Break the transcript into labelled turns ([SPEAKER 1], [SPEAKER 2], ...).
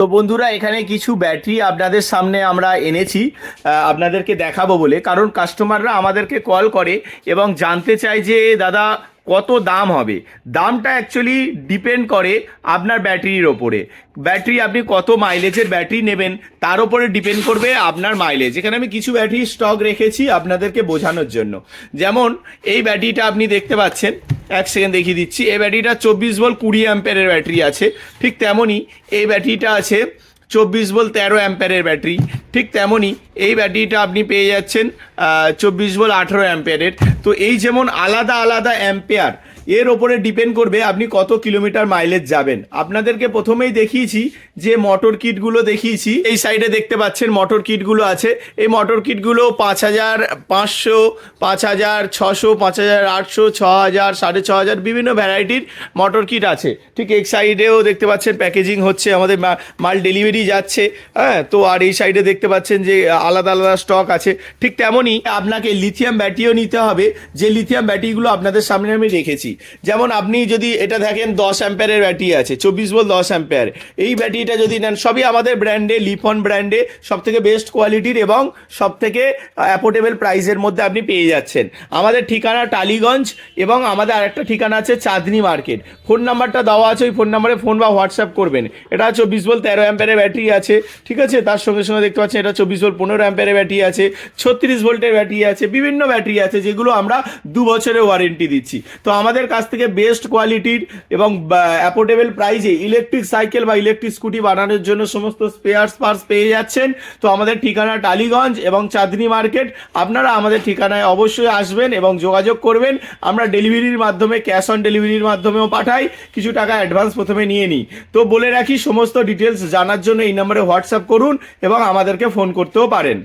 [SPEAKER 1] তো বন্ধুরা, এখানে কিছু ব্যাটারি আপনাদের সামনে আমরা এনেছি আপনাদেরকে দেখাবো বলে। কারণ কাস্টমাররা আমাদেরকে কল করে এবং জানতে চায় যে দাদা কত দাম হবে। দামটা অ্যাকচুয়ালি ডিপেন্ড করে আপনার ব্যাটারির ওপরে। ব্যাটারি আপনি কত মাইলেজের ব্যাটারি নেবেন তার ওপরে ডিপেন্ড করবে আপনার মাইলেজ। এখানে আমি কিছু ব্যাটারি স্টক রেখেছি আপনাদেরকে বোঝানোর জন্য। যেমন এই ব্যাটারিটা আপনি দেখতে পাচ্ছেন, এক সেকেন্ড দেখিয়ে দিচ্ছি। এই ব্যাটারিটা 24 ভোল্ট 20 অ্যাম্পিয়ারের ব্যাটারি আছে। ঠিক তেমনই এই ব্যাটারিটা আছে 24 ভোল্ট 13 অ্যাম্পিয়ারের ব্যাটারি। ঠিক তেমনই এই ব্যাটারিটা আপনি পেয়ে যাচ্ছেন 24 ভোল্ট 18 অ্যাম্পিয়ারের। তো এই যেমন আলাদা আলাদা অ্যাম্পিয়ার, এর ওপরে ডিপেন্ড করবে আপনি কত কিলোমিটার মাইলেজ যাবেন। আপনাদেরকে প্রথমেই দেখিয়েছি যে মোটর কিটগুলো দেখিয়েছি। এই সাইডে দেখতে পাচ্ছেন মোটর কিটগুলো আছে। এই মোটর কিটগুলো 5500, 5600, 5800, 6000, 6500 বিভিন্ন ভ্যারাইটির মোটর কিট আছে। ঠিক এই সাইডেও দেখতে পাচ্ছেন প্যাকেজিং হচ্ছে, আমাদের মাল ডেলিভারি যাচ্ছে। হ্যাঁ, তো আর এই সাইডে দেখতে পাচ্ছেন যে আলাদা আলাদা স্টক আছে। ঠিক তেমনই আপনাকে লিথিয়াম ব্যাটারিও নিতে হবে, যে লিথিয়াম ব্যাটারিগুলো আপনাদের সামনে আমি রেখেছি। যেমন আপনি যদি এটা দেখেন 10 অ্যাম্পিয়ারের ব্যাটারি আছে, 24 ভোল্ট 10 অ্যাম্পিয়ার। এই ব্যাটারিটা যদি নেন, সবই আমাদের ব্র্যান্ডে, লিফন ব্র্যান্ডে সবথেকে বেস্ট কোয়ালিটির এবং সবথেকে অ্যাফোর্ডেবল প্রাইসের মধ্যে আপনি পেয়ে যাচ্ছেন। আমাদের ঠিকানা টালিগঞ্জ এবং আমাদের আরেকটা ঠিকানা আছে চাঁদনি মার্কেট। ফোন নাম্বারটা দেওয়া আছে, ওই ফোন নাম্বারে ফোন বা হোয়াটসঅ্যাপ করবেন। এটা 24 ভোল্ট 13 অ্যাম্পিয়ারের ব্যাটারি আছে, ঠিক আছে। তার সঙ্গে সঙ্গে দেখতে পাচ্ছেন এটা 24 ভোল্ট 15 অ্যাম্পিয়ারের ব্যাটারি আছে, 36 ভোল্টের ব্যাটারি আছে, বিভিন্ন ব্যাটারি আছে যেগুলো আমরা 2 বছরের ওয়ারেন্টি দিচ্ছি। তো আমাদের কাছ থেকে বেস্ট কোয়ালিটির এবং অ্যাফোর্ডেবল প্রাইসে ইলেকট্রিক সাইকেল বা ইলেকট্রিক স্কুটি বানানোর জন্য সমস্ত স্পেয়ার্স পার্টস পেয়ে যাচ্ছেন। তো আমাদের ঠিকানা টালিগঞ্জ এবং চাঁদনি মার্কেট। আপনারা আমাদের ঠিকানায় অবশ্যই আসবেন এবং যোগাযোগ করবেন। আমরা ডেলিভারির মাধ্যমে, ক্যাশ অন ডেলিভারির মাধ্যমেও পাঠাই, কিছু টাকা অ্যাডভান্স প্রথমে নিয়ে নিই। তো বলে রাখি, সমস্ত ডিটেলস জানার জন্য এই নম্বরে হোয়াটসঅ্যাপ করুন এবং আমাদেরকে ফোন করতেও পারেন।